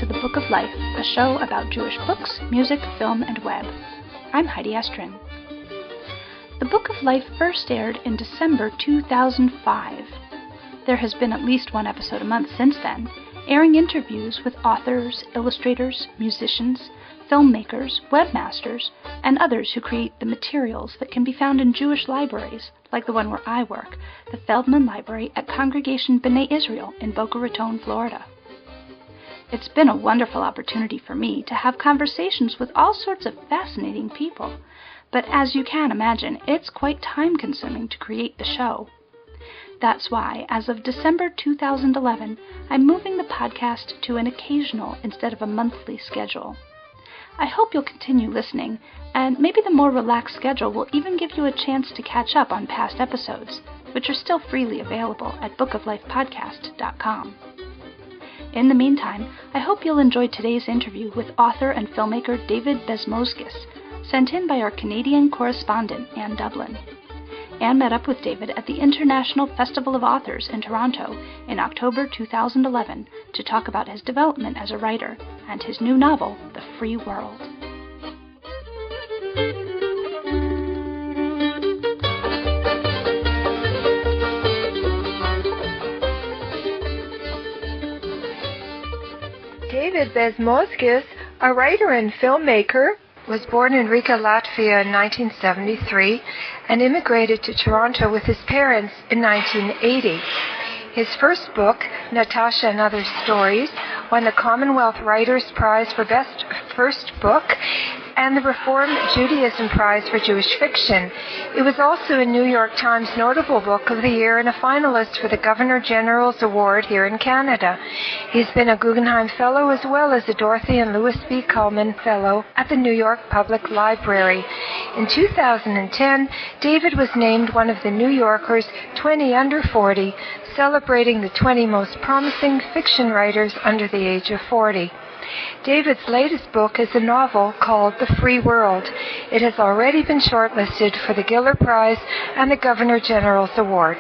to The Book of Life, a show about Jewish books, music, film, and web. I'm Heidi Estrin. The Book of Life first aired in December 2005. There has been at least one episode a month since then, airing interviews with authors, illustrators, musicians, filmmakers, webmasters, and others who create the materials that can be found in Jewish libraries, like the one where I work, the Feldman Library at Congregation B'nai Israel in Boca Raton, Florida. It's been a wonderful opportunity for me to have conversations with all sorts of fascinating people, but as you can imagine, it's quite time-consuming to create the show. That's why, as of December 2011, I'm moving the podcast to an occasional instead of a monthly schedule. I hope you'll continue listening, and maybe the more relaxed schedule will even give you a chance to catch up on past episodes, which are still freely available at bookoflifepodcast.com. In the meantime, I hope you'll enjoy today's interview with author and filmmaker David Bezmozgis, sent in by our Canadian correspondent, Anne Dublin. Anne met up with David at the International Festival of Authors in Toronto in October 2011 to talk about his development as a writer and his new novel, The Free World. David Bezmozgis, a writer and filmmaker, was born in Riga, Latvia in 1973 and immigrated to Toronto with his parents in 1980. His first book, Natasha and Other Stories, won the Commonwealth Writers' Prize for Best First Book and the Reformed Judaism Prize for Jewish Fiction. It was also a New York Times Notable Book of the Year and a finalist for the Governor General's Award here in Canada. He's been a Guggenheim Fellow as well as a Dorothy and Louis B. Cullman Fellow at the New York Public Library. In 2010, David was named one of the New Yorker's 20 Under 40, celebrating the 20 most promising fiction writers under the age of 40. David's latest book is a novel called The Free World. It has already been shortlisted for the Giller Prize and the Governor General's Award.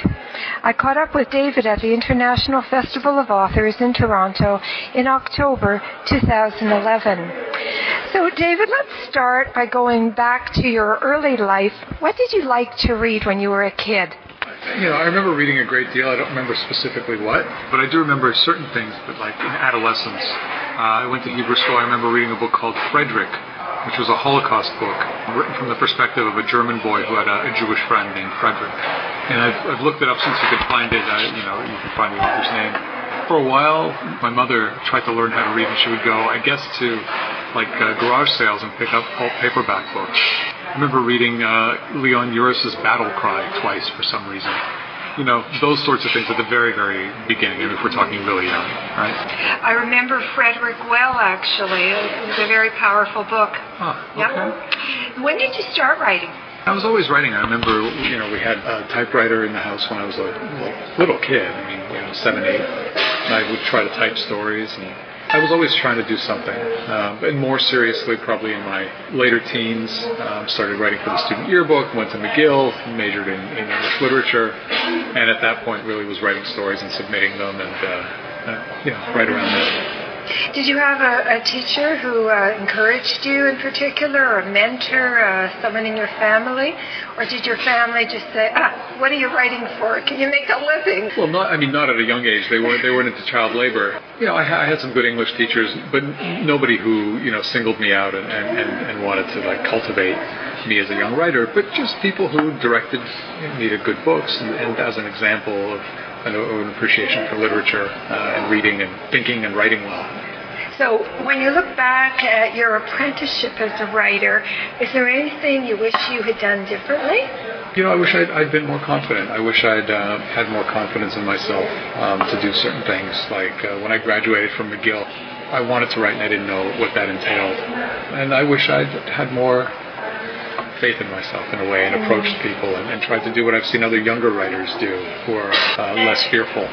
I caught up with David at the International Festival of Authors in Toronto in October 2011. So, David, let's start by going back to your early life. What did you like to read when you were a kid? I remember reading a great deal. I don't remember specifically what, but I do remember certain things that, like in adolescence, I went to Hebrew school. I remember reading a book called Frederick, which was a Holocaust book, written from the perspective of a German boy who had a Jewish friend named Frederick. And I've looked it up since you could find it. You can find the author's name. For a while, my mother tried to learn how to read, and she would go, I guess, to garage sales and pick up pulp paperback books. I remember reading Leon Uris's Battle Cry twice for some reason. Those sorts of things at the very, very beginning, if we're talking really young, right? I remember Frederick well, actually. It was a very powerful book. Oh, okay. Yep. When did you start writing? I was always writing. I remember, we had a typewriter in the house when I was a little kid. 7, 8. And I would try to type stories, and I was always trying to do something. And more seriously, probably in my later teens, started writing for the student yearbook, went to McGill, majored in English literature, and at that point really was writing stories and submitting them, and right around there. Did you have a teacher who encouraged you in particular, or a mentor, someone in your family? Or did your family just say, what are you writing for? Can you make a living? Well, not at a young age. They weren't into child labor. I had some good English teachers, but nobody who, singled me out and wanted to cultivate me as a young writer, but just people who directed me to good books and as an example of an appreciation for literature and reading and thinking and writing well. So when you look back at your apprenticeship as a writer, is there anything you wish you had done differently? I wish I'd been more confident. I wish I'd had more confidence in myself to do certain things. Like when I graduated from McGill, I wanted to write and I didn't know what that entailed. And I wish I'd had more faith in myself in a way and approached people and tried to do what I've seen other younger writers do who are less fearful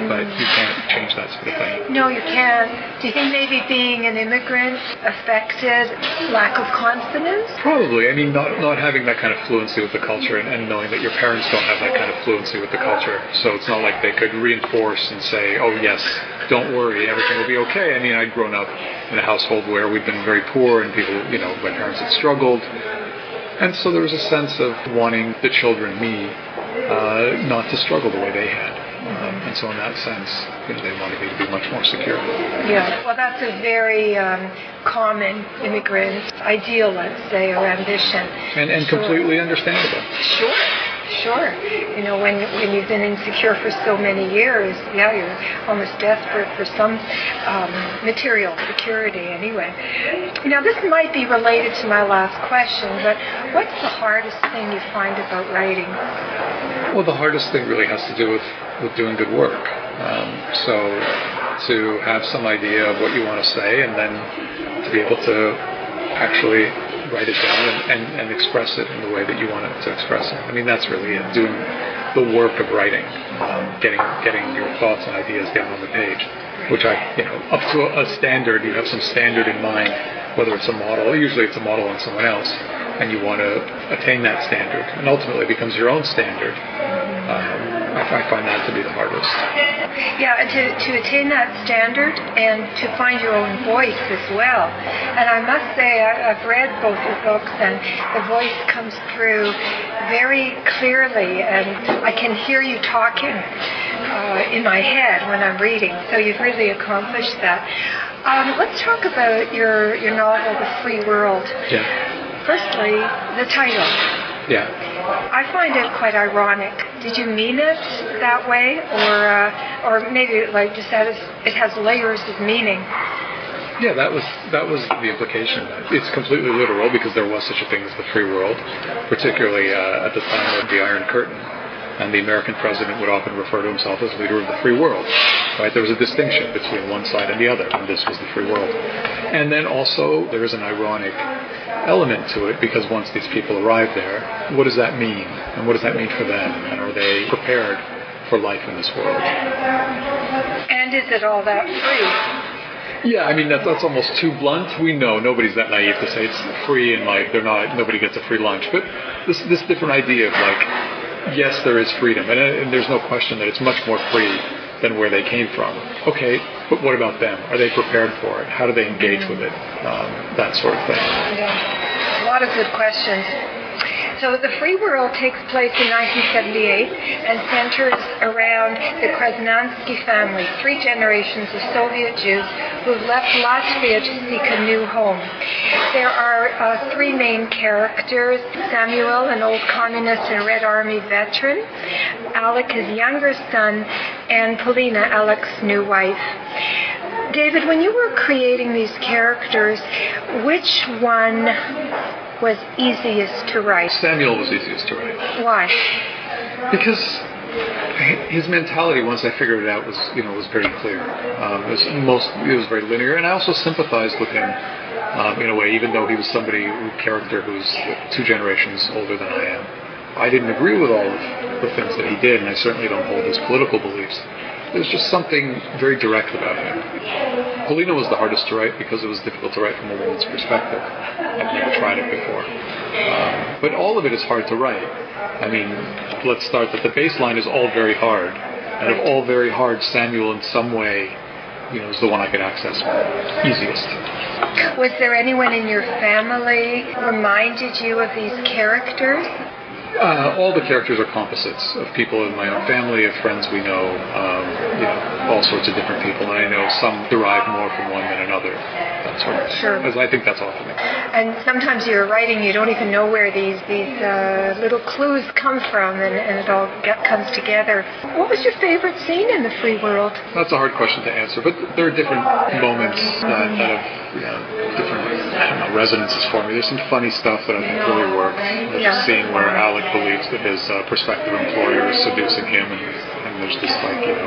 but you can't change that sort of thing. No, you can't. Do you think maybe being an immigrant affected lack of confidence? Probably. I mean, not having that kind of fluency with the culture and knowing that your parents don't have that kind of fluency with the culture. So it's not like they could reinforce and say, oh, yes, don't worry, everything will be okay. I mean, I'd grown up in a household where we'd been very poor and people, my parents had struggled. And so there was a sense of wanting the children, me, not to struggle the way they had. And so in that sense, they wanted me to be much more secure. Yeah, well, that's a very common immigrant ideal, let's say, or ambition. And sure. Completely understandable. Sure. When you've been insecure for so many years, yeah, you're almost desperate for some material security anyway. Now, this might be related to my last question, but what's the hardest thing you find about writing? Well, the hardest thing really has to do with doing good work. So to have some idea of what you want to say and then to be able to actually write it down and express it in the way that you want it to express it. I mean, that's really it, doing the work of writing, getting your thoughts and ideas down on the page, which up to a standard, you have some standard in mind, whether it's a model, usually it's a model on someone else, and you want to attain that standard, and ultimately it becomes your own standard. I find that to be the hardest. Yeah, to attain that standard and to find your own voice as well. And I must say, I've read both your books, and the voice comes through very clearly, and I can hear you talking in my head when I'm reading. So you've really accomplished that. Let's talk about your novel, The Free World. Yeah. Firstly, the title. Yeah. I find it quite ironic. Did you mean it that way, or maybe like just that it has layers of meaning? Yeah, that was the implication. It's completely literal because there was such a thing as the free world, particularly at the time of the Iron Curtain. And the American president would often refer to himself as leader of the free world. Right? There was a distinction between one side and the other, and this was the free world. And then also there is an ironic element to it, because once these people arrive there, what does that mean? And what does that mean for them? And are they prepared for life in this world? And is it all that free? Yeah, I mean, that's almost too blunt. We know nobody's that naive to say it's free and like nobody gets a free lunch. But this different idea of like, yes, there is freedom, and there's no question that it's much more free than where they came from. Okay, but what about them? Are they prepared for it? How do they engage with it? That sort of thing. Yeah, a lot of good questions. So The Free World takes place in 1978 and centers around the Krasnansky family, 3 generations of Soviet Jews who've left Latvia to seek a new home. There are 3 main characters: Samuel, an old communist and Red Army veteran; Alec, his younger son; and Polina, Alec's new wife. David, when you were creating these characters, which one was easiest to write? Samuel was easiest to write. Why? Because his mentality, once I figured it out, was very clear. It was very linear, and I also sympathized with him in a way, even though he was character who's 2 generations older than I am. I didn't agree with all of the things that he did, and I certainly don't hold his political beliefs. There's just something very direct about him. Polina was the hardest to write because it was difficult to write from a woman's perspective. I've never tried it before. But all of it is hard to write. I mean, let's start that the baseline is all very hard. And of all very hard, Samuel in some way, is the one I could access easiest. Was there anyone in your family reminded you of these characters? All the characters are composites of people in my own family, of friends we know, all sorts of different people, and I know some derive more from one than another. That sort of thing. Sure. Because I think that's often. And sometimes you're writing, you don't even know where these little clues come from, and it all comes together. What was your favorite scene in The Free World? That's a hard question to answer, but there are different moments that have different resonances for me. There's some funny stuff that I think really works. There's a scene where Alec believes that his prospective employer is seducing him, and there's this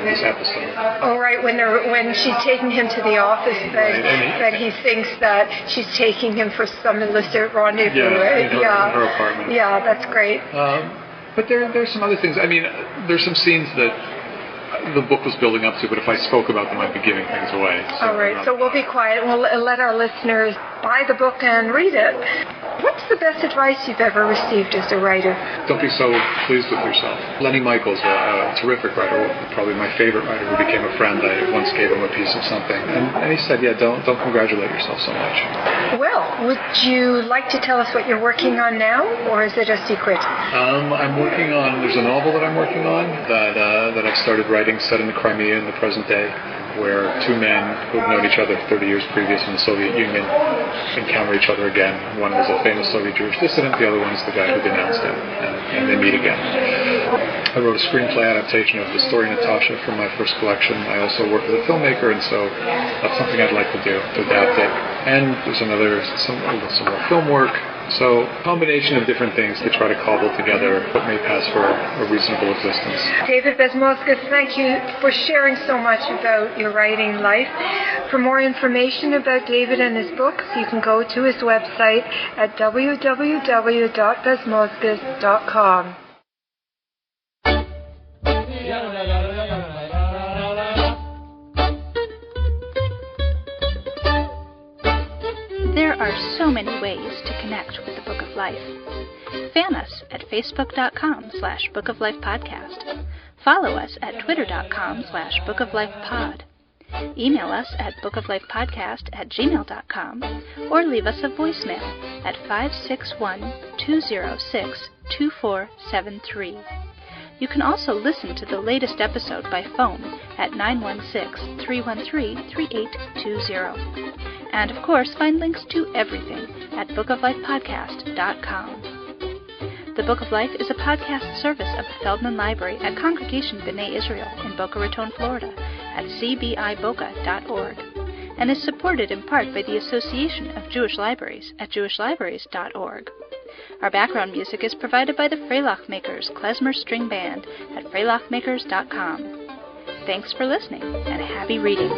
this episode. Oh, right, when she's taking him to the office, but he thinks that she's taking him for some illicit rendezvous. In her apartment. Yeah, that's great. But there's some other things. I mean, there's some scenes that the book was building up to, but if I spoke about them, I'd be giving things away. All right, so we'll be quiet and we'll let our listeners buy the book and read it. What's the best advice you've ever received as a writer? Don't be so pleased with yourself. Lenny Michaels, a terrific writer, probably my favorite writer who became a friend. I once gave him a piece of something, and he said, don't congratulate yourself so much. Well, would you like to tell us what you're working on now, or is it a secret? I'm working on, there's a novel that I'm working on that I've started writing set in the Crimea in the present day, where two men who've known each other 30 years previous in the Soviet Union encounter each other again. One was a famous Soviet Jewish dissident, the other one is the guy who denounced him, and they meet again. I wrote a screenplay adaptation of the story Natasha from my first collection. I also work with a filmmaker, and so that's something I'd like to do, to adapt it. And there's some more film work. So a combination of different things to try to cobble together what may pass for a reasonable existence. David Bezmozgis, thank you for sharing so much about your writing life. For more information about David and his books, you can go to his website at www.bezmozgis.com. There are so many ways to connect with the Book of Life. Fan us at facebook.com/bookoflifepodcast. Follow us at twitter.com/bookoflifepod. Email us at bookoflifepodcast@gmail.com or leave us a voicemail at 561-206-2473. You can also listen to the latest episode by phone at 916-313-3820. And, of course, find links to everything at bookoflifepodcast.com. The Book of Life is a podcast service of the Feldman Library at Congregation B'nai Israel in Boca Raton, Florida, at cbiboca.org, and is supported in part by the Association of Jewish Libraries at jewishlibraries.org. Our background music is provided by the Freilach Makers Klezmer String Band at freilachmakers.com. Thanks for listening, and happy reading.